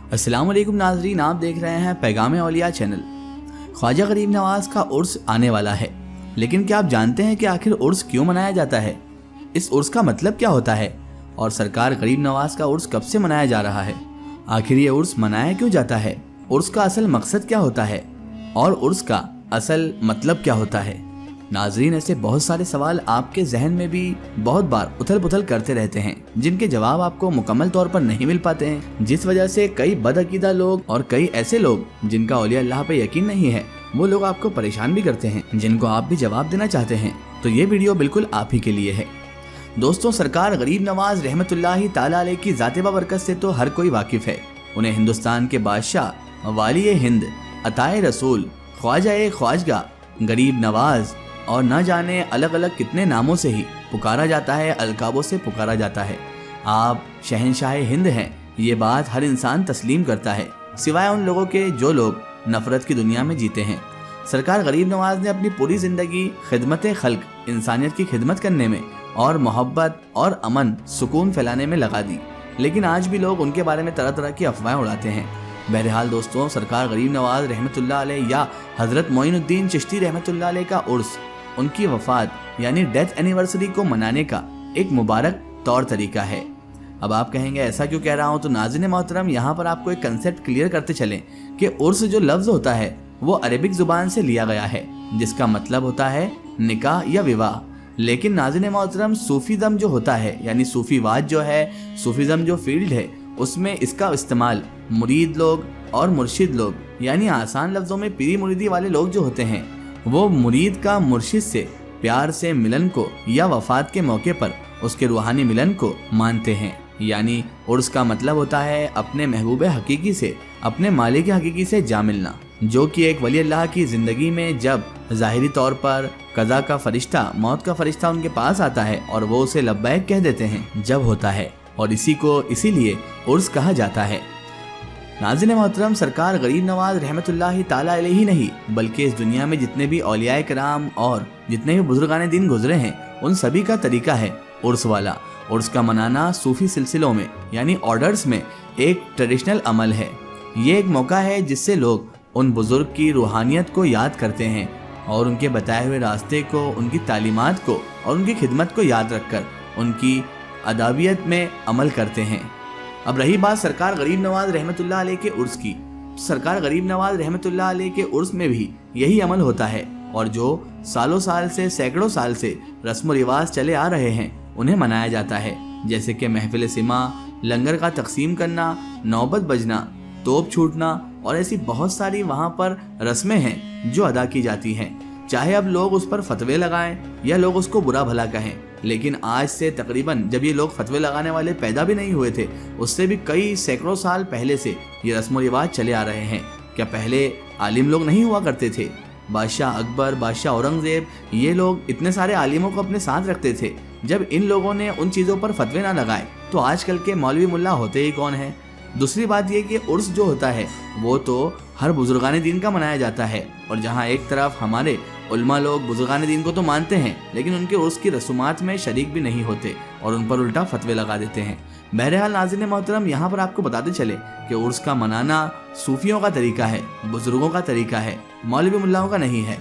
अस्सलाम वालेकुम नाज़रीन, आप देख रहे हैं पैगाम औलिया चैनल। ख्वाजा गरीब नवाज़ का उर्स आने वाला है, लेकिन क्या आप जानते हैं कि आखिर उर्स क्यों मनाया जाता है? इस उर्स का मतलब क्या होता है और सरकार गरीब नवाज़ का उर्स कब से मनाया जा रहा है? आखिर ये उर्स मनाया क्यों जाता है? उर्स का असल मकसद क्या होता है और उर्स का असल मतलब क्या होता है? नाजरीन, ऐसे बहुत सारे सवाल आपके जहन में भी बहुत बार उथल पुथल करते रहते हैं, जिनके जवाब आपको मुकम्मल तौर पर नहीं मिल पाते हैं, जिस वजह से कई बदअकीदा लोग और कई ऐसे लोग जिनका औलिया अल्लाह पे यकीन नहीं है, वो लोग आपको परेशान भी करते हैं, जिनको आप भी जवाब देना चाहते हैं। तो ये वीडियो बिल्कुल आप ही के लिए है। दोस्तों, सरकार गरीब नवाज रहमतुल्लाहि ताला अलैह की ज़ात बबरकत से तो हर कोई वाकिफ है। उन्हें हिंदुस्तान के बादशाह, वाली हिंद, अताए रसूल, ख्वाजा ख्वाजगा, गरीब नवाज और न जाने अलग अलग कितने नामों से ही पुकारा जाता है, अलकाबों से पुकारा जाता है। आप शहंशाह हिंद हैं, ये बात हर इंसान तस्लीम करता है, सिवाय उन लोगों के जो लोग नफरत की दुनिया में जीते हैं। सरकार गरीब नवाज ने अपनी पूरी जिंदगी खिदमत खल्क, इंसानियत की खिदमत करने में और मोहब्बत और अमन सुकून फैलाने में लगा दी, लेकिन आज भी लोग उनके बारे में तरह तरह की अफवाहें उड़ाते हैं। बहरहाल दोस्तों, सरकार गरीब नवाज रहमतुल्लाह अलैह या हज़रत मोइनुद्दीन चिश्ती रहमतुल्लाह अलैह का उर्स उनकी वफात यानी डेथ एनिवर्सरी को मनाने का एक मुबारक तौर तरीका है। अब आप कहेंगे ऐसा क्यों कह रहा हूँ, तो नाज़रीन मोहतरम, यहाँ पर आपको एक कंसेप्ट क्लियर करते चलें कि उर्स जो लफ्ज़ होता है वो अरेबिक ज़ुबान से लिया गया है, जिसका मतलब होता है निकाह या विवाह। लेकिन नाज़रीन मोहतरम, सूफीज़म जो होता है यानी सूफीवाद जो है, सूफीज़म जो फील्ड है, उसमें इसका इस्तेमाल मुरीद लोग और मुर्शिद लोग यानी आसान लफ्ज़ों में पीरी मुरीदी वाले लोग जो होते हैं, वो मुरीद का मुर्शिद से प्यार से मिलन को या वफात के मौके पर उसके रूहानी मिलन को मानते हैं। यानी उर्स का मतलब होता है अपने महबूब हकीकी से, अपने मालिक हकीकी से जा मिलना, जो कि एक वली अल्लाह की ज़िंदगी में जब ज़ाहिरी तौर पर कज़ा का फरिश्ता, मौत का फरिश्ता उनके पास आता है और वो उसे लब्बैक कह देते हैं, जब होता है, और इसी को इसीलिए उर्स कहा जाता है। नाज़रीन मोहतरम, सरकार गरीब नवाज रहमतुल्लाहि ताला अलैह ही नहीं बल्कि इस दुनिया में जितने भी औलियाए कराम और जितने भी बुजुर्गाने दिन गुजरे हैं, उन सभी का तरीका है उर्स वाला। उर्स का मनाना सूफी सिलसिलों में यानी ऑर्डर्स में एक ट्रेडिशनल अमल है। ये एक मौका है जिससे लोग उन बुजुर्ग की रूहानियत को याद करते हैं और उनके बताए हुए रास्ते को, उनकी तालीमात को और उनकी खिदमत को याद रखकर उनकी अदाबियत में अमल करते हैं। अब रही बात सरकार गरीब नवाज रहमतुल्लाह अलैह के उर्स की, सरकार गरीब नवाज रहमतुल्लाह अलैह के उर्स में भी यही अमल होता है और जो सालों साल से, सैकड़ों साल से रस्म रिवाज चले आ रहे हैं, उन्हें मनाया जाता है। जैसे कि महफिल सिमा, लंगर का तकसीम करना, नौबत बजना, तोप छूटना और ऐसी बहुत सारी वहाँ पर रस्में हैं जो अदा की जाती हैं। चाहे अब लोग उस पर फतवे लगाएं या लोग उसको बुरा भला कहें, लेकिन आज से तकरीबन जब ये लोग फतवे लगाने वाले पैदा भी नहीं हुए थे, उससे भी कई सैकड़ों साल पहले से ये रस्म रिवाज चले आ रहे हैं। क्या पहले आलिम लोग नहीं हुआ करते थे? बादशाह अकबर, बादशाह औरंगजेब, ये लोग इतने सारे आलिमों को अपने साथ रखते थे। जब इन लोगों ने उन चीज़ों पर फतवे ना लगाए तो आजकल के मौलवी मुल्ला होते ही कौन है? दूसरी बात यह कि उर्स जो होता है वो तो हर बुजुर्गाने दीन का मनाया जाता है, और जहाँ एक तरफ हमारे उल्मा लोग बुजुर्गाने दीन को तो मानते हैं लेकिन उनके उर्स की रसूमात में शरीक भी नहीं होते और उन पर उल्टा फतवे लगा देते हैं। बहरहाल नाज़रीन मोहतरम, यहाँ पर आपको बताते चले कि उर्स का मनाना सूफियों का तरीका है, बुजुर्गों का तरीका है, मौलवी मुल्लाओं का नहीं है।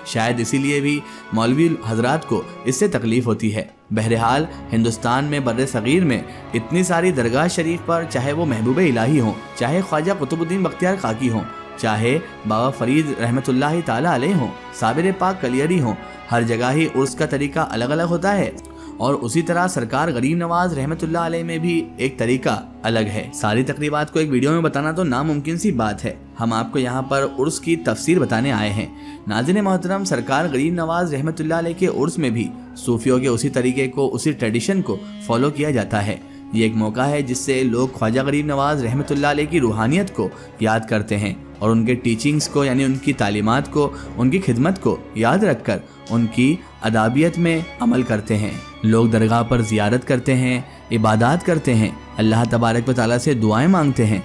शायद इसीलिए भी मौलवी हजरात को इससे तकलीफ होती है। बहरहाल हिंदुस्तान में, बर्रे सगीर में इतनी सारी दरगाह शरीफ पर, चाहे वो महबूब इलाही हों, चाहे ख्वाजा कुतुबुद्दीन बख्तियार काकी हों, चाहे बाबा फरीद रहमतुल्लाहि ताला अलैह हों, साबिर पाक कलियरी हों, हर जगह ही उर्स का तरीका अलग अलग होता है। और उसी तरह सरकार गरीब नवाज रहमतुल्लाह अलैह में भी एक तरीका अलग है। सारी तकरीबात को एक वीडियो में बताना तो नामुमकिन सी बात है। हम आपको यहाँ पर उर्स की तफसीर बताने आए हैं। नाज़रीन मोहतरम, सरकार गरीब नवाज रहमतुल्लाह अलैह के उर्स में भी सूफियों के उसी तरीके को, उसी ट्रेडिशन को फॉलो किया जाता है। ये एक मौका है जिससे लोग ख्वाजा गरीब नवाज रहमतुल्लाह अलैह की रूहानियत को याद करते हैं और उनके टीचिंग्स को यानी उनकी तालीमात को, उनकी खिदमत को याद रखकर उनकी अदाबियत में अमल करते हैं। लोग दरगाह पर ज़ियारत करते हैं, इबादत करते हैं, अल्लाह तबारक व तआला से दुआएं मांगते हैं।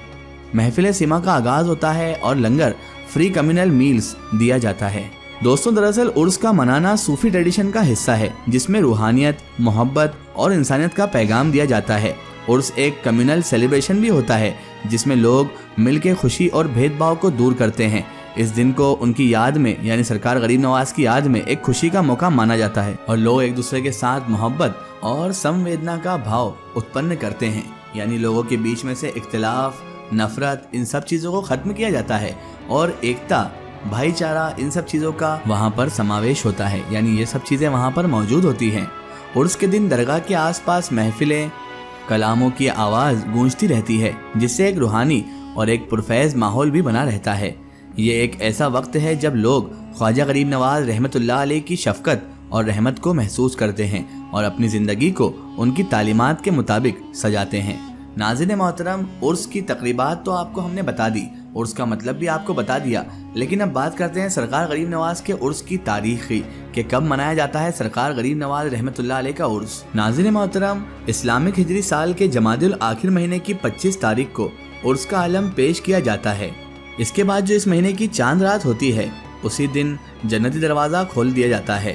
महफिल सिमा का आगाज़ होता है और लंगर, फ्री कम्युनल मील्स दिया जाता है। दोस्तों, दरअसल उर्स का मनाना सूफी ट्रेडिशन का हिस्सा है जिसमें रूहानियत, मोहब्बत और इंसानियत का पैगाम दिया जाता है। عرس ایک کمیونل سیلیبریشن بھی ہوتا ہے جس میں لوگ مل کے خوشی اور بھید بھاؤ کو دور کرتے ہیں۔ اس دن کو ان کی یاد میں یعنی سرکار غریب نواز کی یاد میں ایک خوشی کا موقع مانا جاتا ہے اور لوگ ایک دوسرے کے ساتھ محبت اور سمویدنا کا بھاؤ اتپن کرتے ہیں، یعنی لوگوں کے بیچ میں سے اختلاف، نفرت، ان سب چیزوں کو ختم کیا جاتا ہے اور ایکتا، بھائی چارہ، ان سب چیزوں کا وہاں پر سماویش ہوتا ہے، یعنی یہ سب چیزیں وہاں پر موجود ہوتی ہیں۔ عرس کے دن درگاہ کے آس پاس محفلیں، کلاموں کی آواز گونجتی رہتی ہے جس سے ایک روحانی اور ایک پرفیض ماحول بھی بنا رہتا ہے۔ یہ ایک ایسا وقت ہے جب لوگ خواجہ غریب نواز رحمۃ اللہ علیہ کی شفقت اور رحمت کو محسوس کرتے ہیں اور اپنی زندگی کو ان کی تعلیمات کے مطابق سجاتے ہیں۔ ناظرین محترم، عرس کی تقریبات تو آپ کو ہم نے بتا دی، عرس کا مطلب بھی آپ کو بتا دیا، لیکن اب بات کرتے ہیں سرکار غریب نواز کے عرس کی تاریخی کہ کب منایا جاتا ہے سرکار غریب نواز رحمۃ اللہ علیہ کا عرس۔ ناظرین محترم، اسلامک ہجری سال کے جمادی الاخر مہینے کی 25 تاریخ کو عرس کا علم پیش کیا جاتا ہے۔ اس کے بعد جو اس مہینے کی چاند رات ہوتی ہے اسی دن جنتی دروازہ کھول دیا جاتا ہے۔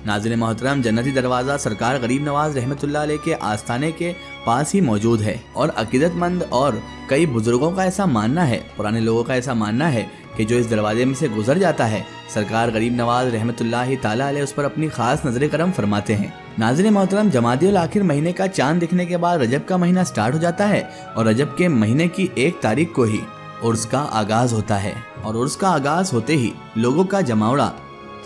ناظرین محترم، جنتی دروازہ سرکار غریب نواز رحمۃ اللہ علیہ کے آستانے کے پاس ہی موجود ہے اور عقیدت مند اور کئی بزرگوں کا ایسا ماننا ہے، پرانے لوگوں کا ایسا ماننا ہے کہ جو اس دروازے میں سے گزر جاتا ہے سرکار غریب نواز رحمۃ اللہ تعالیٰ علیہ اس پر اپنی خاص نظر کرم فرماتے ہیں۔ ناظرین محترم، جمادی الاخر مہینے کا چاند دکھنے کے بعد رجب کا مہینہ سٹارٹ ہو جاتا ہے اور رجب کے مہینے کی 1 تاریخ کو ہی عرس کا آغاز ہوتا ہے اور عرس کا آغاز ہوتے ہی لوگوں کا جماوڑا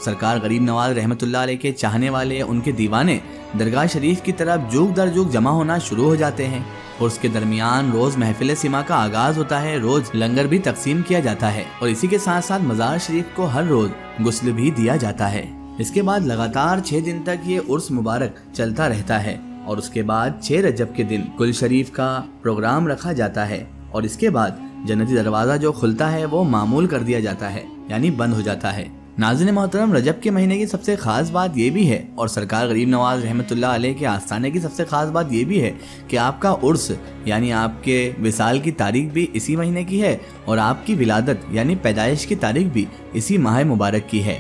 سرکار غریب نواز رحمۃ اللہ علیہ کے چاہنے والے، ان کے دیوانے درگاہ شریف کی طرف جوگ در جوگ جمع ہونا شروع ہو جاتے ہیں۔ عرس کے درمیان روز محفل سما کا آغاز ہوتا ہے، روز لنگر بھی تقسیم کیا جاتا ہے اور اسی کے ساتھ ساتھ مزار شریف کو ہر روز غسل بھی دیا جاتا ہے۔ اس کے بعد لگاتار 6 دن تک یہ عرس مبارک چلتا رہتا ہے اور اس کے بعد 6 رجب کے دن گل شریف کا پروگرام رکھا جاتا ہے اور اس کے بعد جنتی دروازہ جو کھلتا ہے وہ معمول کر دیا جاتا ہے، یعنی بند ہو جاتا ہے۔ ناظرین محترم، رجب کے مہینے کی سب سے خاص بات یہ بھی ہے اور سرکار غریب نواز رحمۃ اللہ علیہ کے آستانے کی سب سے خاص بات یہ بھی ہے کہ آپ کا عرس یعنی آپ کے وصال کی تاریخ بھی اسی مہینے کی ہے اور آپ کی ولادت یعنی پیدائش کی تاریخ بھی اسی ماہ مبارک کی ہے۔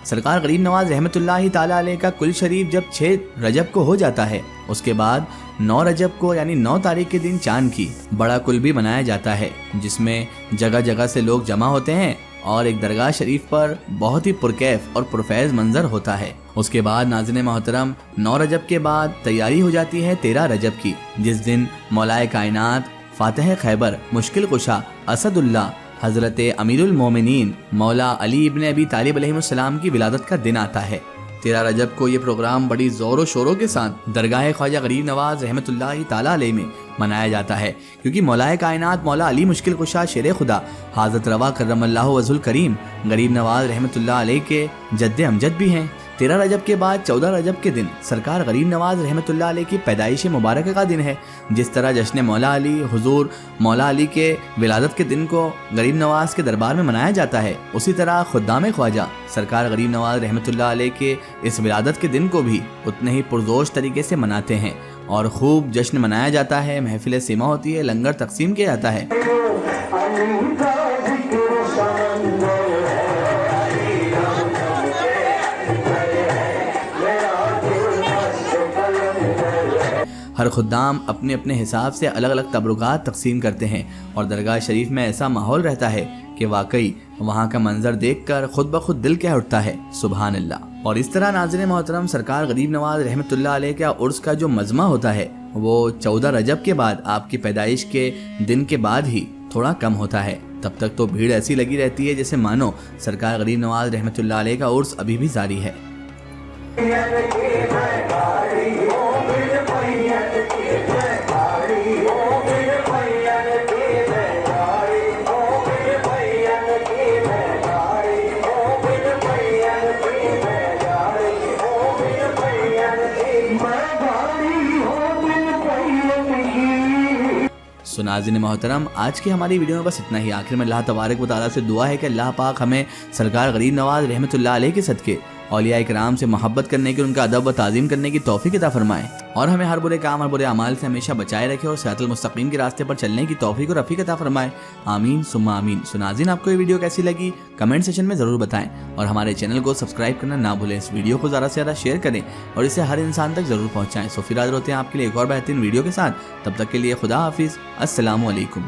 سرکار غریب نواز رحمۃ اللہ تعالیٰ علیہ کا کل شریف جب 6 رجب کو ہو جاتا ہے اس کے بعد 9 رجب کو یعنی 9 تاریخ کے دن چاند کی بڑا کل بھی منایا جاتا ہے جس میں جگہ جگہ سے لوگ جمع ہوتے ہیں اور ایک درگاہ شریف پر بہت ہی پرکیف اور پرفیض منظر ہوتا ہے۔ اس کے بعد ناظرین محترم 9 رجب کے بعد تیاری ہو جاتی ہے 13 رجب کی، جس دن مولائے کائنات فاتح خیبر مشکل کشا اسد اللہ حضرت امیر المومنین مولا علی ابن ابی طالب علیہ السلام کی ولادت کا دن آتا ہے۔ 13 رجب کو یہ پروگرام بڑی زور و شوروں کے ساتھ درگاہ خواجہ غریب نواز رحمۃ اللہ تعالیٰ علیہ میں منایا جاتا ہے، کیونکہ مولائے کائنات مولا علی مشکل کشا شیر خدا حضرت روا کرم اللہ وجہ الکریم غریب نواز رحمۃ اللہ علیہ کے جد امجد بھی ہیں۔ 13 رجب کے بعد 14 رجب کے دن سرکار غریب نواز رحمۃ اللہ علیہ کی پیدائش مبارکہ کا دن ہے۔ جس طرح جشن مولا علی حضور مولا علی کے ولادت کے دن کو غریب نواز کے دربار میں منایا جاتا ہے، اسی طرح خدام خواجہ سرکار غریب نواز رحمۃ اللہ علیہ کے اس ولادت کے دن کو بھی اتنے ہی پرجوش طریقے سے مناتے ہیں اور خوب جشن منایا جاتا ہے، محفل سیما ہوتی ہے، لنگر تقسیم کیا جاتا ہے۔ ہر خدام اپنے اپنے حساب سے الگ الگ تبرکات تقسیم کرتے ہیں اور درگاہ شریف میں ایسا ماحول رہتا ہے کہ واقعی وہاں کا منظر دیکھ کر خود بخود دل کہہ اٹھتا ہے سبحان اللہ۔ اور اس طرح ناظرین محترم سرکار غریب نواز رحمۃ اللہ علیہ کا عرس کا جو مزمہ ہوتا ہے وہ 14 رجب کے بعد آپ کی پیدائش کے دن کے بعد ہی تھوڑا کم ہوتا ہے۔ تب تک تو بھیڑ ایسی لگی رہتی ہے جیسے مانو سرکار غریب نواز رحمۃ اللہ علیہ کا عرس ابھی بھی جاری ہے۔ ناظرین محترم، آج کی ہماری ویڈیو میں بس اتنا ہی۔ آخر میں اللہ تبارک و تعالیٰ سے دعا ہے کہ اللہ پاک ہمیں سرکار غریب نواز رحمۃ اللہ علیہ کے صدقے اولیاء کرام سے محبت کرنے کی، ان کا ادب و تعظیم کرنے کی توفیق عطا فرمائے، اور ہمیں ہر برے کام اور برے اعمال سے ہمیشہ بچائے رکھے اور صراط المستقیم کے راستے پر چلنے کی توفیق اور رفیق عطا فرمائے، آمین ثم آمین۔ ناظرین، آپ کو یہ ویڈیو کیسی لگی کمنٹ سیکشن میں ضرور بتائیں، اور ہمارے چینل کو سبسکرائب کرنا نہ بھولیں۔ اس ویڈیو کو زیادہ سے زیادہ شیئر کریں اور اسے ہر انسان تک ضرور پہنچائیں۔ پھر حاضر ہوتے ہیں آپ کے لیے ایک اور بہترین ویڈیو کے ساتھ، تب تک کے لیے خدا حافظ، السلام علیکم۔